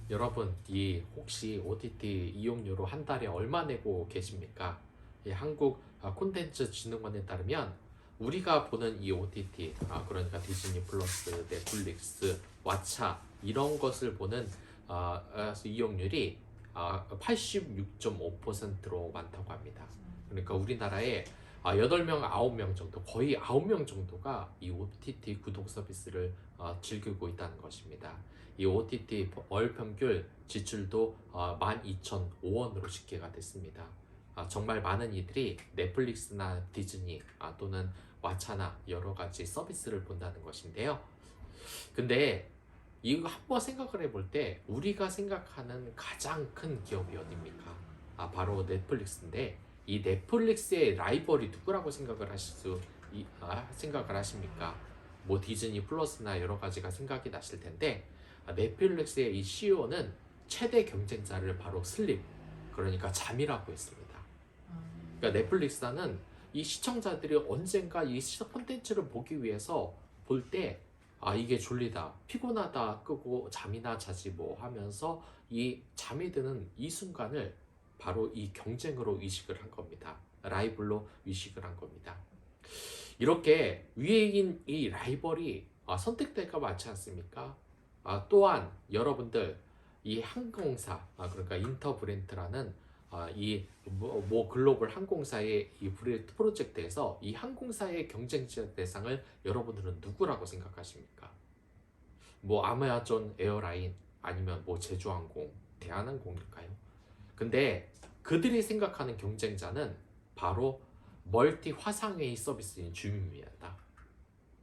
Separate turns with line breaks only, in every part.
여러분, 혹시 OTT 이용료로 한 달에 얼마 내고 계십니까? 한국 콘텐츠 진흥원에 따르면 우리가 보는 이 OTT, 그러니까 디즈니 플러스, 넷플릭스, 왓챠 이런 것을 보는 이용률이 86.5%로 많다고 합니다. 그러니까 우리나라에 8명, 9명 정도, 거의 9명 정도가 이 OTT 구독 서비스를 즐기고 있다는 것입니다. 이 OTT 월 평균 지출도 12,005원으로 집계가 됐습니다. 정말 많은 이들이 넷플릭스나 디즈니 또는 왓챠나 여러 가지 서비스를 본다는 것인데요. 근데 이거 한번 생각을 해볼 때 우리가 생각하는 가장 큰 기업이 어디입니까? 바로 넷플릭스인데 이 넷플릭스의 라이벌이 누구라고 생각을 하십니까? 뭐 디즈니 플러스나 여러 가지가 생각이 나실 텐데 넷플릭스의 이 CEO는 최대 경쟁자를 바로 슬립, 그러니까 잠이라고 했습니다. 그러니까 넷플릭스는 이 시청자들이 언젠가 이 콘텐츠를 보기 위해서 볼 때 이게 졸리다, 피곤하다 끄고 잠이나 자지 뭐 하면서 이 잠이 드는 이 순간을 바로 이 경쟁으로 의식을 한 겁니다. 라이벌로 의식을 한 겁니다. 이렇게 위에인 이 라이벌이 선택될까 많지 않습니까? 또한 여러분들 이 항공사, 그러니까 인터브랜트라는 이 글로벌 항공사의 이 프로젝트에서 이 항공사의 경쟁자 대상을 여러분들은 누구라고 생각하십니까? 뭐 아마존 에어라인 아니면 뭐 제주항공, 대한항공일까요? 근데 그들이 생각하는 경쟁자는 바로 멀티 화상회의 서비스인 줌입니다.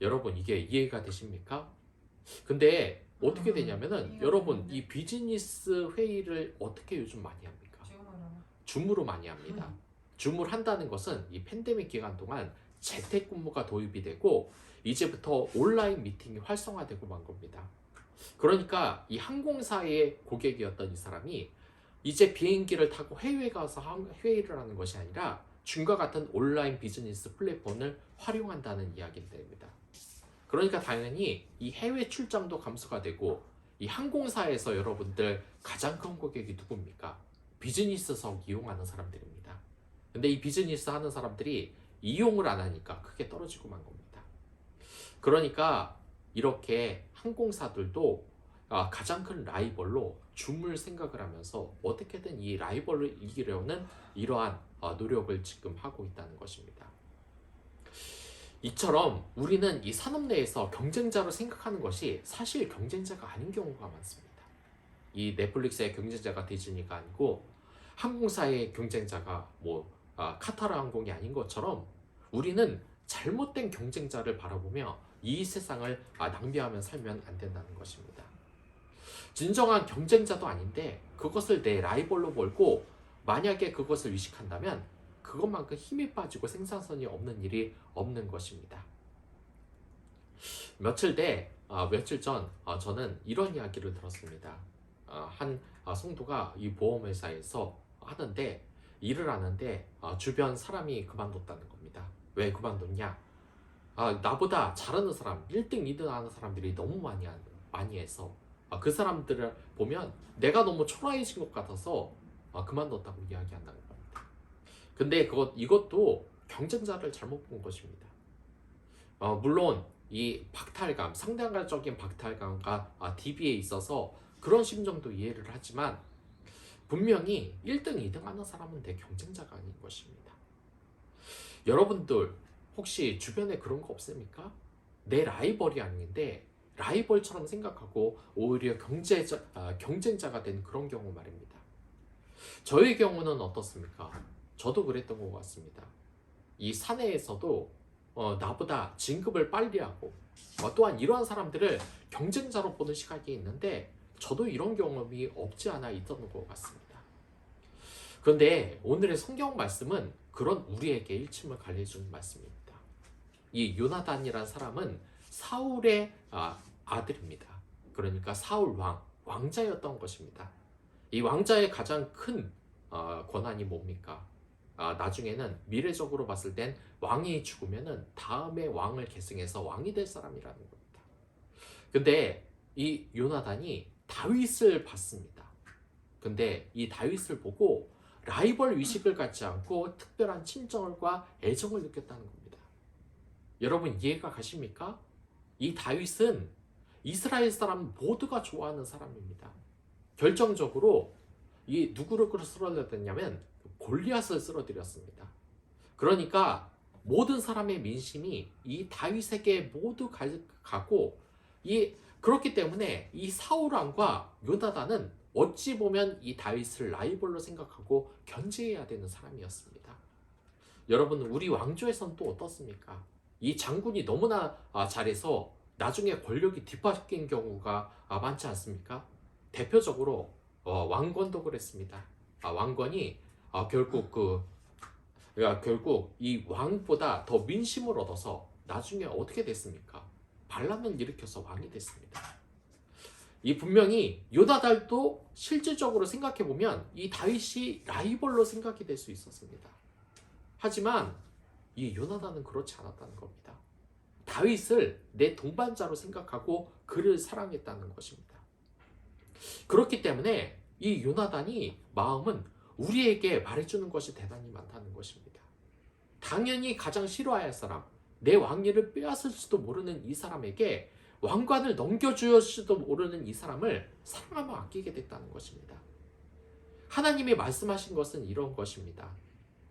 여러분 이게 이해가 되십니까? 근데 어떻게 되냐면은 여러분 이 비즈니스 회의를 어떻게 요즘 많이 합니까? 줌으로 많이 합니다. 줌을 한다는 것은 이 팬데믹 기간 동안 재택근무가 도입이 되고 이제부터 온라인 미팅이 활성화되고 만 겁니다. 그러니까 이 항공사의 고객이었던 이 사람이 이제 비행기를 타고 해외에 가서 회의를 하는 것이 아니라 줌과 같은 온라인 비즈니스 플랫폼을 활용한다는 이야기를 됩니다. 그러니까 당연히 이 해외 출장도 감소가 되고 이 항공사에서 여러분들 가장 큰 고객이 누굽니까? 비즈니스석 이용하는 사람들입니다. 근데 이 비즈니스 하는 사람들이 이용을 안 하니까 크게 떨어지고 만 겁니다. 그러니까 이렇게 항공사들도 가장 큰 라이벌로 줌을 생각을 하면서 어떻게든 이 라이벌을 이기려는 이러한 노력을 지금 하고 있다는 것입니다. 이처럼 우리는 이 산업 내에서 경쟁자로 생각하는 것이 사실 경쟁자가 아닌 경우가 많습니다. 이 넷플릭스의 경쟁자가 디즈니가 아니고 항공사의 경쟁자가 카타르 항공이 아닌 것처럼 우리는 잘못된 경쟁자를 바라보며 이 세상을 낭비하며 살면 안 된다는 것입니다. 진정한 경쟁자도 아닌데 그것을 내 라이벌로 몰고 만약에 그것을 의식한다면 그것만큼 힘이 빠지고 생산성이 없는 일이 없는 것입니다. 며칠 전 저는 이런 이야기를 들었습니다. 한 성도가 이 보험회사에서 일을 하는데 주변 사람이 그만뒀다는 겁니다. 왜 그만뒀냐? 나보다 잘하는 사람, 1등, 2등 하는 사람들이 너무 많이 해서 그 사람들을 보면 내가 너무 초라해진 것 같아서 그만뒀다고 이야기한다는 겁니다. 근데 이것도 경쟁자를 잘못 본 것입니다. 물론 이 상대적인 박탈감과 DB에 있어서 그런 심정도 이해를 하지만 분명히 1등, 2등 하는 사람은 내 경쟁자가 아닌 것입니다. 여러분들 혹시 주변에 그런 거 없습니까? 내 라이벌이 아닌데 라이벌처럼 생각하고 오히려 경쟁자가 된 그런 경우 말입니다. 저의 경우는 어떻습니까? 저도 그랬던 것 같습니다. 이 사내에서도 나보다 진급을 빨리 하고 또한 이러한 사람들을 경쟁자로 보는 시각이 있는데 저도 이런 경험이 없지 않아 있던 것 같습니다. 그런데 오늘의 성경 말씀은 그런 우리에게 일침을 가려주는 말씀입니다. 이 요나단이라는 사람은 사울의 아들입니다. 그러니까 사울 왕자였던 것입니다. 이 왕자의 가장 큰 권한이 뭡니까? 나중에는 미래적으로 봤을 땐 왕이 죽으면은 다음에 왕을 계승해서 왕이 될 사람이라는 겁니다. 근데 이 요나단이 다윗을 봤습니다. 근데 이 다윗을 보고 라이벌 의식을 갖지 않고 특별한 친절과 애정을 느꼈다는 겁니다. 여러분 이해가 가십니까? 이 다윗은 이스라엘 사람 모두가 좋아하는 사람입니다. 결정적으로 이 누구를 쓰러뜨렸냐면 골리앗을 쓰러뜨렸습니다. 그러니까 모든 사람의 민심이 이 다윗에게 모두 가고 그렇기 때문에 이 사울 왕과 요나단은 어찌 보면 이 다윗을 라이벌로 생각하고 견제해야 되는 사람이었습니다. 여러분 우리 왕조에선 또 어떻습니까? 이 장군이 너무나 잘해서 나중에 권력이 뒤바뀐 경우가 많지 않습니까? 대표적으로 왕건도 그랬습니다. 왕건이 결국 이 왕보다 더 민심을 얻어서 나중에 어떻게 됐습니까? 반란을 일으켜서 왕이 됐습니다. 이 분명히 요나단도 실질적으로 생각해 보면 이 다윗이 라이벌로 생각이 될 수 있었습니다. 하지만 이 요나단은 그렇지 않았다는 겁니다. 다윗을 내 동반자로 생각하고 그를 사랑했다는 것입니다. 그렇기 때문에 이 요나단이 마음은 우리에게 말해주는 것이 대단히 많다는 것입니다. 당연히 가장 싫어할 사람, 내 왕위를 빼앗을지도 모르는 이 사람에게 왕관을 넘겨주었을지도 모르는 이 사람을 사랑하며 아끼게 됐다는 것입니다. 하나님이 말씀하신 것은 이런 것입니다.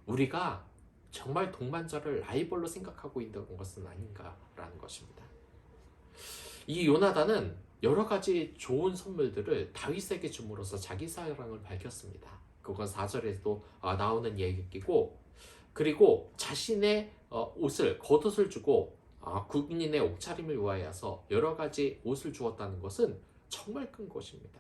우리가 정말 동반자를 라이벌로 생각하고 있는 것은 아닌가라는 것입니다. 이 요나단은 여러 가지 좋은 선물들을 다윗에게 줌으로써 자기 사랑을 밝혔습니다. 그건 4절에도 나오는 얘기고, 그리고 자신의 겉옷을 주고 국민의 옷차림을 위하여서 여러 가지 옷을 주었다는 것은 정말 큰 것입니다.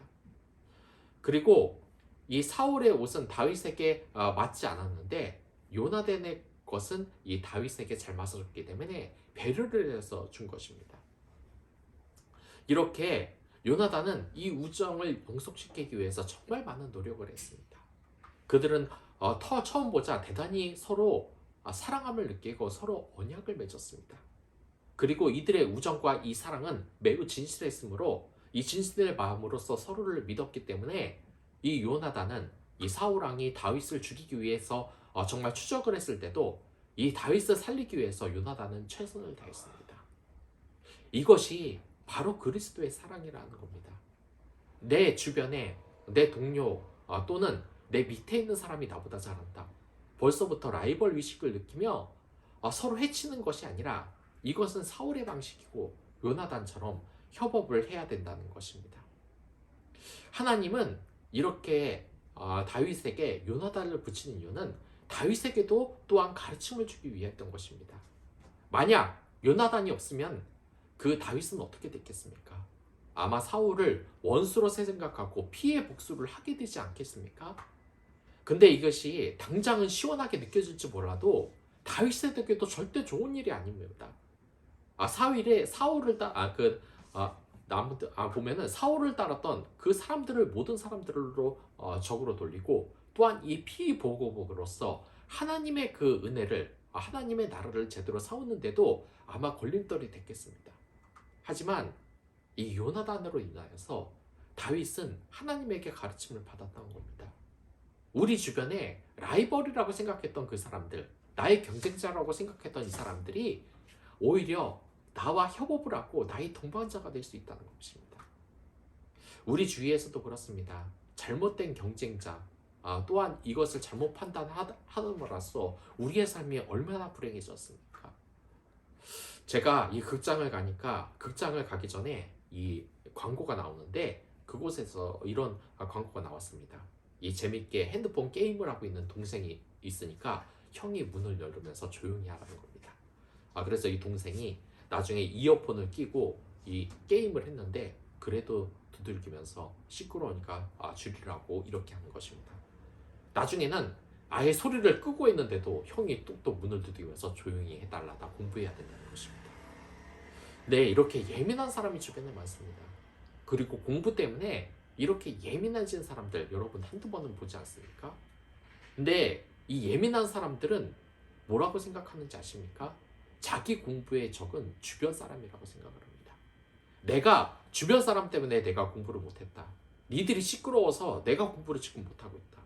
그리고 이 사울의 옷은 다윗에게 맞지 않았는데 요나단의 것은 이 다윗에게 잘 맞았기 때문에 배려를 해서 준 것입니다. 이렇게 요나단은 이 우정을 영속시키기 위해서 정말 많은 노력을 했습니다. 그들은 처음 보자 대단히 서로 사랑함을 느끼고 서로 언약을 맺었습니다. 그리고 이들의 우정과 이 사랑은 매우 진실했으므로 이 진실의 마음으로서 서로를 믿었기 때문에 이 요나단은 이 사울 왕이 다윗을 죽이기 위해서 정말 추적을 했을 때도 이 다윗을 살리기 위해서 요나단은 최선을 다했습니다. 이것이 바로 그리스도의 사랑이라는 겁니다. 내 주변에 내 동료 또는 내 밑에 있는 사람이 나보다 잘한다. 벌써부터 라이벌 의식을 느끼며 서로 해치는 것이 아니라 이것은 사울의 방식이고 요나단처럼 협업을 해야 된다는 것입니다. 하나님은 이렇게 다윗에게 요나단을 붙이는 이유는 다윗에게도 또한 가르침을 주기 위했던 것입니다. 만약 요나단이 없으면 그 다윗은 어떻게 됐겠습니까? 아마 사울을 원수로 생각하고 피해 복수를 하게 되지 않겠습니까? 근데 이것이 당장은 시원하게 느껴질지 몰라도 다윗에게도 절대 좋은 일이 아닙니다. 보면은 사울을 따랐던 그 사람들을 모든 사람들로 적으로 돌리고 또한 이 피보복으로서 하나님의 그 은혜를 하나님의 나라를 제대로 세웠는데도 아마 걸림돌이 됐겠습니다. 하지만 이 요나단으로 인하여서 다윗은 하나님에게 가르침을 받았던 겁니다. 우리 주변에 라이벌이라고 생각했던 그 사람들, 나의 경쟁자라고 생각했던 이 사람들이 오히려 나와 협업을 하고 나의 동반자가 될 수 있다는 것입니다. 우리 주위에서도 그렇습니다. 잘못된 경쟁자, 또한 이것을 잘못 판단함으로써 우리의 삶이 얼마나 불행해졌습니까? 제가 이 극장을 가기 전에 이 광고가 나오는데 그곳에서 이런 광고가 나왔습니다. 이 재밌게 핸드폰 게임을 하고 있는 동생이 있으니까 형이 문을 열으면서 조용히 하라는 겁니다. 그래서 이 동생이 나중에 이어폰을 끼고 이 게임을 했는데 그래도 두들기면서 시끄러우니까 줄이라고 이렇게 하는 것입니다. 나중에는 아예 소리를 끄고 있는데도 형이 뚝뚝 문을 두드리면서 조용히 해달라, 나 공부해야 된다는 것입니다. 네, 이렇게 예민한 사람이 주변에 많습니다. 그리고 공부 때문에 이렇게 예민해진 사람들 여러분 한두 번은 보지 않습니까? 근데 이 예민한 사람들은 뭐라고 생각하는지 아십니까? 자기 공부의 적은 주변 사람이라고 생각을 합니다. 내가 주변 사람 때문에 내가 공부를 못했다. 니들이 시끄러워서 내가 공부를 지금 못하고 있다.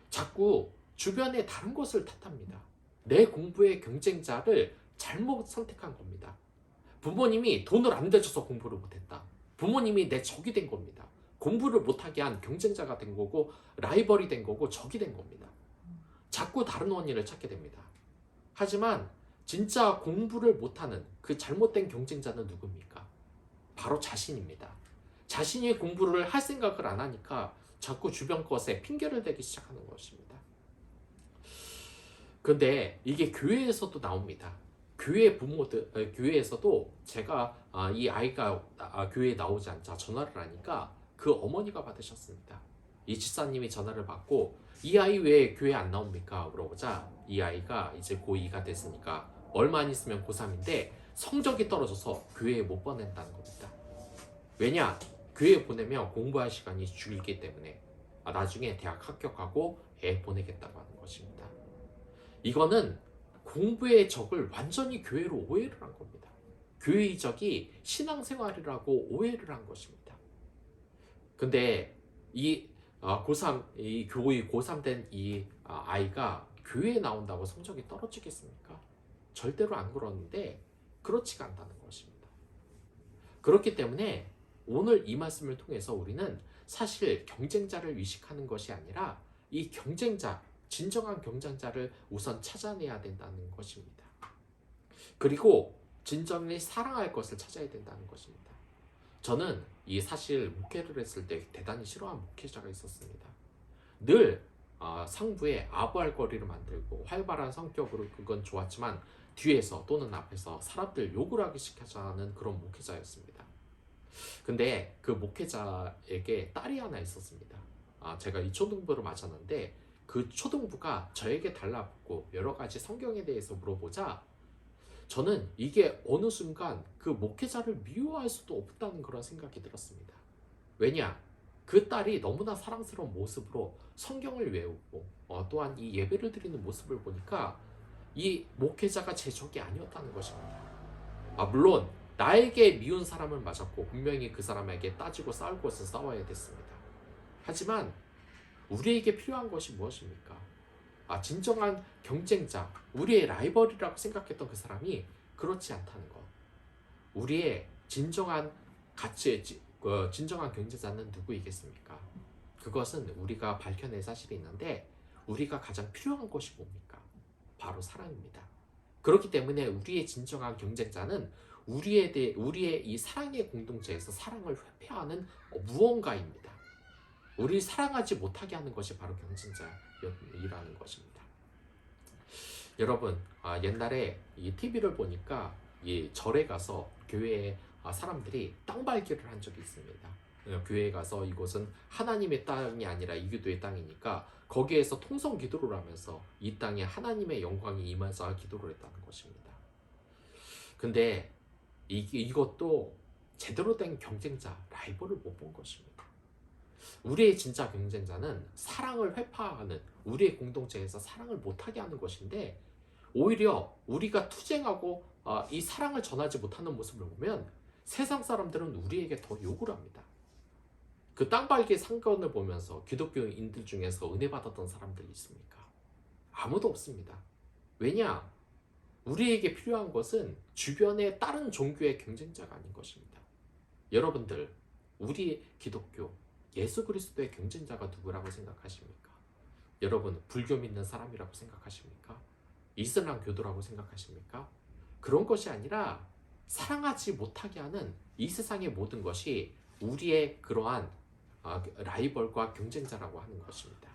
자꾸 주변의 다른 것을 탓합니다. 내 공부의 경쟁자를 잘못 선택한 겁니다. 부모님이 돈을 안 대줘서 공부를 못했다. 부모님이 내 적이 된 겁니다. 공부를 못하게 한 경쟁자가 된 거고 라이벌이 된 거고 적이 된 겁니다. 자꾸 다른 원인을 찾게 됩니다. 하지만 진짜 공부를 못하는 그 잘못된 경쟁자는 누굽니까? 바로 자신입니다. 자신이 공부를 할 생각을 안 하니까 자꾸 주변 것에 핑계를 대기 시작하는 것입니다. 근데 이게 교회에서도 나옵니다. 교회 부모들, 교회에서도 제가 이 아이가 교회에 나오지 않자 전화를 하니까 그 어머니가 받으셨습니다. 이 집사님이 전화를 받고 이 아이 왜 교회 안 나옵니까? 물어보자 이 아이가 이제 고2가 됐으니까 얼마 안 있으면 고3인데 성적이 떨어져서 교회에 못 보낸다는 겁니다. 왜냐? 교회에 보내면 공부할 시간이 줄기 때문에 나중에 대학 합격하고 애 보내겠다고 하는 것입니다. 이거는 공부의 적을 완전히 교회로 오해를 한 겁니다. 교회의 적이 신앙생활이라고 오해를 한 것입니다. 근데 이 고3, 이 교의 고3 된 이 아이가 교회에 나온다고 성적이 떨어지겠습니까? 절대로 안 그러는데 그렇지가 않다는 것입니다. 그렇기 때문에 오늘 이 말씀을 통해서 우리는 사실 경쟁자를 의식하는 것이 아니라 이 경쟁자, 진정한 경쟁자를 우선 찾아내야 된다는 것입니다. 그리고 진정히 사랑할 것을 찾아야 된다는 것입니다. 저는 이 사실 목회를 했을 때 대단히 싫어하는 목회자가 있었습니다. 늘 상부에 아부할거리를 만들고 활발한 성격으로 그건 좋았지만 뒤에서 또는 앞에서 사람들 욕을 하기 시작하는 그런 목회자였습니다. 근데 그 목회자에게 딸이 하나 있었습니다. 제가 이 초등부를 맞았는데 그 초등부가 저에게 달라붙고 여러 가지 성경에 대해서 물어보자 저는 이게 어느 순간 그 목회자를 미워할 수도 없다는 그런 생각이 들었습니다. 왜냐? 그 딸이 너무나 사랑스러운 모습으로 성경을 외우고 또한 이 예배를 드리는 모습을 보니까 이 목회자가 제 적이 아니었다는 것입니다. 물론 나에게 미운 사람을 맞았고 분명히 그 사람에게 따지고 싸울 것은 싸워야 됐습니다. 하지만 우리에게 필요한 것이 무엇입니까? 진정한 경쟁자, 우리의 라이벌이라고 생각했던 그 사람이 그렇지 않다는 것. 우리의 진정한 가치, 진정한 경쟁자는 누구이겠습니까? 그것은 우리가 밝혀낼 사실이 있는데 우리가 가장 필요한 것이 뭡니까? 바로 사랑입니다. 그렇기 때문에 우리의 진정한 경쟁자는 우리의 이 사랑의 공동체에서 사랑을 회피하는 무언가입니다. 우리를 사랑하지 못하게 하는 것이 바로 경쟁자이라는 것입니다. 여러분, 옛날에 이 TV를 보니까 이 절에 가서 교회에 사람들이 땅 발기를 한 적이 있습니다. 교회에 가서 이곳은 하나님의 땅이 아니라 이교도의 땅이니까 거기에서 통성 기도를 하면서 이 땅에 하나님의 영광이 임해서 기도를 했다는 것입니다. 근데 이것도 제대로 된 경쟁자, 라이벌을 못 본 것입니다. 우리의 진짜 경쟁자는 사랑을 회파하는 우리의 공동체에서 사랑을 못하게 하는 것인데 오히려 우리가 투쟁하고 이 사랑을 전하지 못하는 모습을 보면 세상 사람들은 우리에게 더 욕을 합니다. 그 땅발기의 상권을 보면서 기독교인들 중에서 은혜 받았던 사람들이 있습니까? 아무도 없습니다. 왜냐? 우리에게 필요한 것은 주변의 다른 종교의 경쟁자가 아닌 것입니다. 여러분들, 우리 기독교, 예수 그리스도의 경쟁자가 누구라고 생각하십니까? 여러분, 불교 믿는 사람이라고 생각하십니까? 이슬람 교도라고 생각하십니까? 그런 것이 아니라 사랑하지 못하게 하는 이 세상의 모든 것이 우리의 그러한 라이벌과 경쟁자라고 하는 것입니다.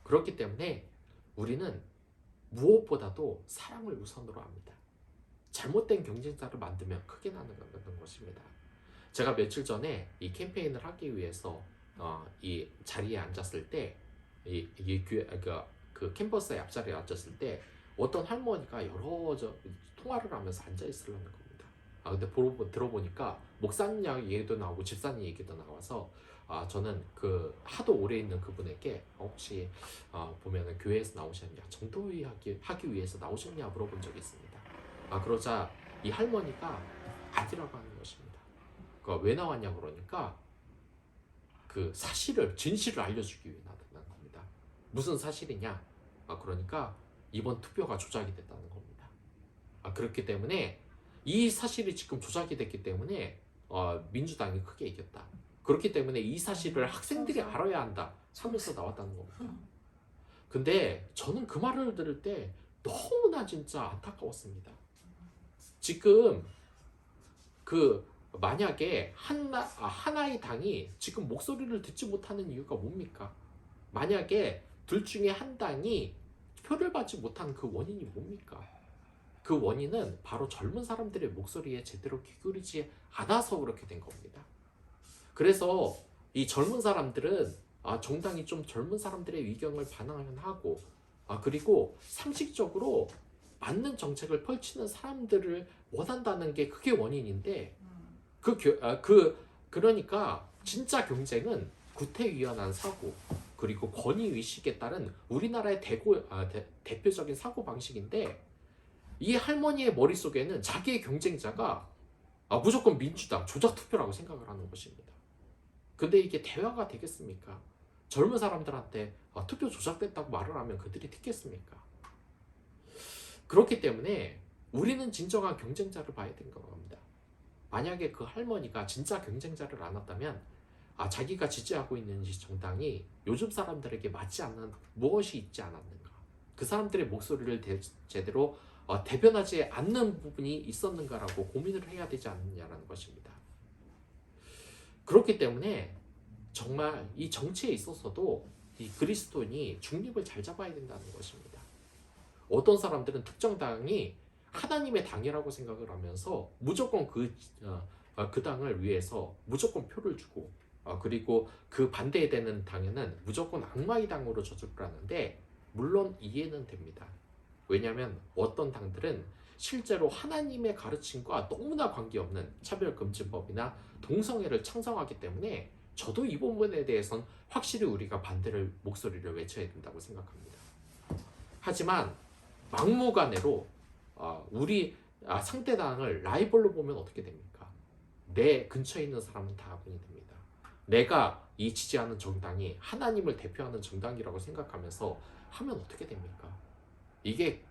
그렇기 때문에 우리는 무엇보다도 사랑을 우선으로 합니다. 잘못된 경쟁자를 만들면 크게 나는 것입니다. 제가 며칠 전에 이 캠페인을 하기 위해서 이 자리에 앉았을 때 그 캠퍼스의 앞자리에 앉았을 때 어떤 할머니가 여러 통화를 하면서 앉아 있으려는 겁니다. 근데 들어보니까 목사님 얘기도 나오고 집사님 얘기도 나와서 저는 그 하도 오래 있는 그분에게 혹시 보면은 교회에서 나오셨냐, 전도회 하기 위해서 나오셨냐 물어본 적이 있습니다. 그러자 이 할머니가 아니라고 하는 것입니다. 그러니까 왜 나왔냐 그러니까 그 사실을 진실을 알려주기 위해 나타난 겁니다. 무슨 사실이냐? 그러니까 이번 투표가 조작이 됐다는 겁니다. 그렇기 때문에 이 사실이 지금 조작이 됐기 때문에 민주당이 크게 이겼다. 그렇기 때문에 이 사실을 학생들이 알아야 한다 하면서 나왔다는 겁니다. 근데 저는 그 말을 들을 때 너무나 진짜 안타까웠습니다. 지금 그 만약에 하나의 당이 지금 목소리를 듣지 못하는 이유가 뭡니까? 만약에 둘 중에 한 당이 표를 받지 못한 그 원인이 뭡니까? 그 원인은 바로 젊은 사람들의 목소리에 제대로 귀 기울이지 않아서 그렇게 된 겁니다. 그래서 이 젊은 사람들은 정당이 좀 젊은 사람들의 의견을 반영하고 그리고 상식적으로 맞는 정책을 펼치는 사람들을 원한다는 게 그게 원인인데 그러니까 진짜 경쟁은 구태의연한 사고 그리고 권위의식에 따른 우리나라의 대표적인 사고 방식인데 이 할머니의 머릿속에는 자기의 경쟁자가 무조건 민주당 조작투표라고 생각을 하는 것입니다. 근데 이게 대화가 되겠습니까? 젊은 사람들한테 투표 조작됐다고 말을 하면 그들이 듣겠습니까? 그렇기 때문에 우리는 진정한 경쟁자를 봐야 되는 겁니다. 만약에 그 할머니가 진짜 경쟁자를 안 왔다면 자기가 지지하고 있는 정당이 요즘 사람들에게 맞지 않는 무엇이 있지 않았는가, 그 사람들의 목소리를 제대로 대변하지 않는 부분이 있었는가라고 고민을 해야 되지 않느냐라는 것입니다. 그렇기 때문에 정말 이 정치에 있어서도 이 그리스도인이 중립을 잘 잡아야 된다는 것입니다. 어떤 사람들은 특정 당이 하나님의 당이라고 생각을 하면서 무조건 그 당을 위해서 무조건 표를 주고 그리고 그 반대되는 당에는 무조건 악마의 당으로 저주를 하는데 물론 이해는 됩니다. 왜냐하면 어떤 당들은 실제로 하나님의 가르침과 너무나 관계없는 차별금지법이나 동성애를 창성하기 때문에 저도 이 부분에 대해서는 확실히 우리가 반대를 목소리를 외쳐야 된다고 생각합니다. 하지만 막무가내로 우리 상대당을 라이벌로 보면 어떻게 됩니까? 내 근처에 있는 사람은 다 악인이 됩니다. 내가 이 지지하는 정당이 하나님을 대표하는 정당이라고 생각하면서 하면 어떻게 됩니까? 이게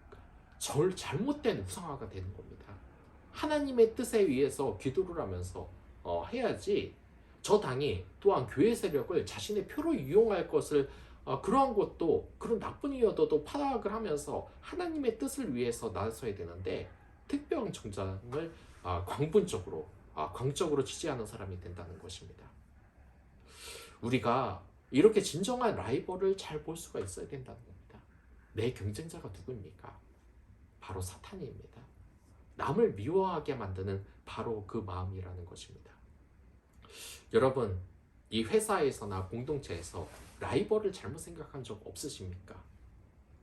잘못된 우상화가 되는 겁니다. 하나님의 뜻에 의해서 기도를 하면서 해야지 저 당이 또한 교회 세력을 자신의 표로 이용할 것을 그러한 것도 그런 나쁜 이유도 파악을 하면서 하나님의 뜻을 위해서 나서야 되는데 특별 정당을 광적으로 지지하는 사람이 된다는 것입니다. 우리가 이렇게 진정한 라이벌을 잘 볼 수가 있어야 된다는 겁니다. 내 경쟁자가 누구입니까? 바로 사탄입니다. 남을 미워하게 만드는 바로 그 마음이라는 것입니다. 여러분, 이 회사에서나 공동체에서 라이벌을 잘못 생각한 적 없으십니까?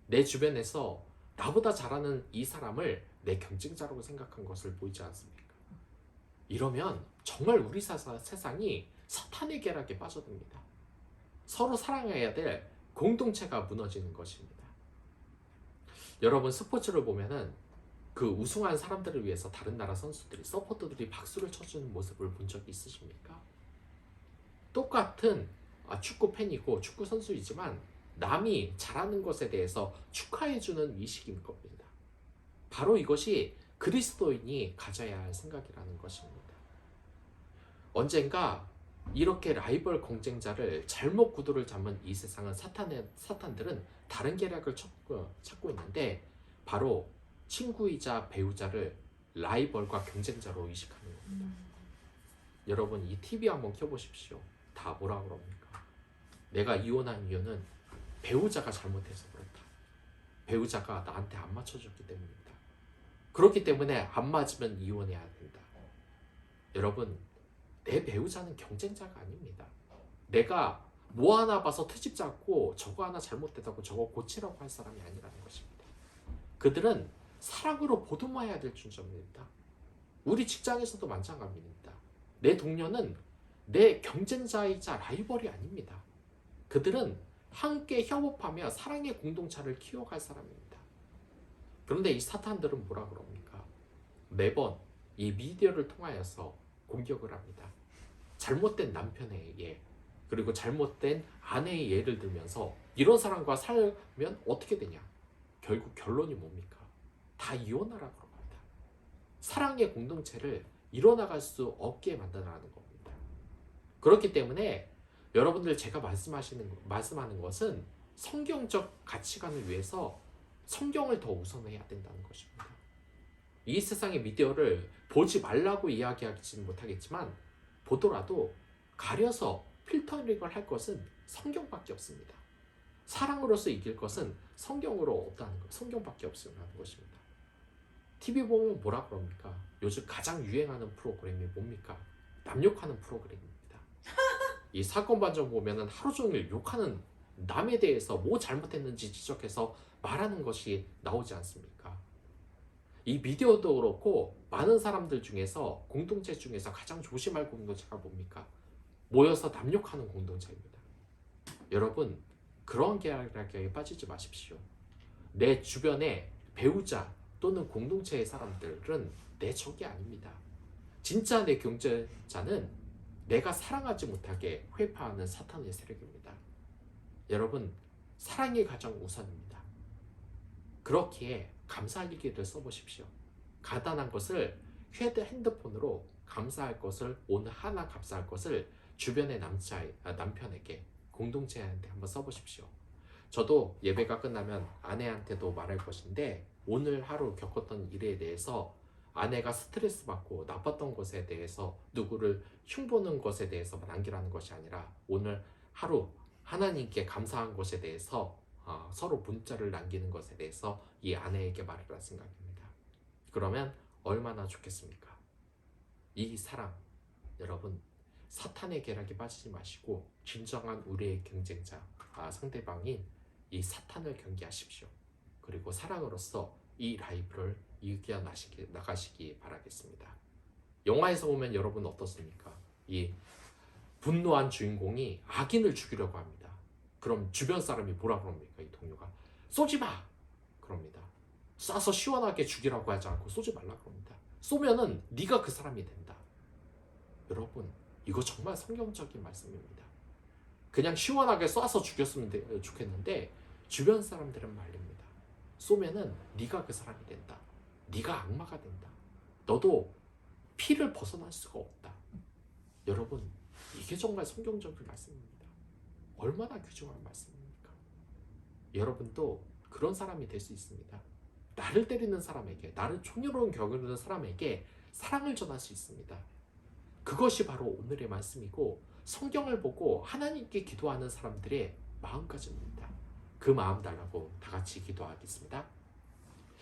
내 주변에서 나보다 잘하는 이 사람을 내 경쟁자라고 생각한 것을 보이지 않습니까? 이러면 정말 우리 세상이 사탄의 계략에 빠져듭니다. 서로 사랑해야 될 공동체가 무너지는 것입니다. 여러분, 스포츠를 보면은 그 우승한 사람들을 위해서 다른 나라 선수들이, 서포터들이 박수를 쳐주는 모습을 본 적이 있으십니까? 똑같은 축구 팬이고 축구 선수이지만 남이 잘하는 것에 대해서 축하해주는 의식인 겁니다. 바로 이것이 그리스도인이 가져야 할 생각이라는 것입니다. 언젠가 이렇게 라이벌 경쟁자를 잘못 구도를 잡은 이 세상은 사탄들은 다른 계략을 찾고 있는데 바로 친구이자 배우자를 라이벌과 경쟁자로 의식하는 겁니다. 여러분, 이 TV 한번 켜보십시오. 다 뭐라 그럽니까? 내가 이혼한 이유는 배우자가 잘못해서 그렇다. 배우자가 나한테 안 맞춰줬기 때문입니다. 그렇기 때문에 안 맞으면 이혼해야 된다. 여러분, 내 배우자는 경쟁자가 아닙니다. 내가 뭐 하나 봐서 트집 잡고 저거 하나 잘못됐다고 저거 고치라고 할 사람이 아니라는 것입니다. 그들은 사랑으로 보듬어야 될 존재입니다. 우리 직장에서도 마찬가지입니다. 내 동료는 내 경쟁자이자 라이벌이 아닙니다. 그들은 함께 협업하며 사랑의 공동체를 키워갈 사람입니다. 그런데 이 사탄들은 뭐라 그럽니까? 매번 이 미디어를 통하여서 공격을 합니다. 잘못된 남편의 예, 그리고 잘못된 아내의 예를 들면서 이런 사람과 살면 어떻게 되냐? 결국 결론이 뭡니까? 다 이혼하라고 합니다. 사랑의 공동체를 이뤄나갈 수 없게 만들어라는 겁니다. 그렇기 때문에 여러분들 제가 말씀하는 것은 성경적 가치관을 위해서 성경을 더 우선해야 된다는 것입니다. 이 세상의 미디어를 보지 말라고 이야기하지는 못하겠지만 보더라도 가려서 필터링을 할 것은 성경밖에 없습니다. 사랑으로서 이길 것은 성경으로 없다는 것, 성경밖에 없다는 것입니다. TV 보면 뭐라 그럽니까? 요즘 가장 유행하는 프로그램이 뭡니까? 남욕하는 프로그램입니다. 이 사건 반전 보면은 하루 종일 욕하는 남에 대해서 뭐 잘못했는지 지적해서 말하는 것이 나오지 않습니까? 이 미디어도 그렇고 많은 사람들 중에서 공동체 중에서 가장 조심할 공동체가 뭡니까? 모여서 남욕하는 공동체입니다. 여러분 그런 계략에 빠지지 마십시오. 내 주변에 배우자 또는 공동체의 사람들은 내 적이 아닙니다. 진짜 내 경제자는 내가 사랑하지 못하게 회파하는 사탄의 세력입니다. 여러분 사랑이 가장 우선입니다. 그렇기에 감사일기를 써보십시오. 간단한 것을 핸드폰으로 감사할 것을 오늘 하나 감사할 것을 주변의 남편에게 공동체한테 한번 써보십시오. 저도 예배가 끝나면 아내한테도 말할 것인데 오늘 하루 겪었던 일에 대해서 아내가 스트레스 받고 나빴던 것에 대해서 누구를 흉보는 것에 대해서 남기라는 것이 아니라 오늘 하루 하나님께 감사한 것에 대해서 서로 문자를 남기는 것에 대해서 이 아내에게 말하라 생각입니다. 그러면 얼마나 좋겠습니까? 이 사랑 여러분 사탄의 계략에 빠지지 마시고 진정한 우리의 경쟁자 상대방인 이 사탄을 경계하십시오. 그리고 사랑으로서 이 라이프를 이겨나가시기 바라겠습니다. 영화에서 보면 여러분 어떻습니까? 이 분노한 주인공이 악인을 죽이려고 합니다. 그럼 주변 사람이 뭐라 그럽니까? 이 동료가 쏘지 마! 그럽니다. 쏴서 시원하게 죽이라고 하지 않고 쏘지 말라 그럽니다. 쏘면은 네가 그 사람이 된다. 여러분 이거 정말 성경적인 말씀입니다. 그냥 시원하게 쏴서 죽였으면 좋겠는데 주변 사람들은 말립니다. 쏘면은 네가 그 사람이 된다. 네가 악마가 된다. 너도 피를 벗어날 수가 없다. 여러분 이게 정말 성경적인 말씀입니다. 얼마나 귀중한 말씀입니까? 여러분도 그런 사람이 될 수 있습니다. 나를 때리는 사람에게, 나를 총으로 겨누는 사람에게 사랑을 전할 수 있습니다. 그것이 바로 오늘의 말씀이고 성경을 보고 하나님께 기도하는 사람들의 마음가짐입니다. 그 마음 달라고 다 같이 기도하겠습니다.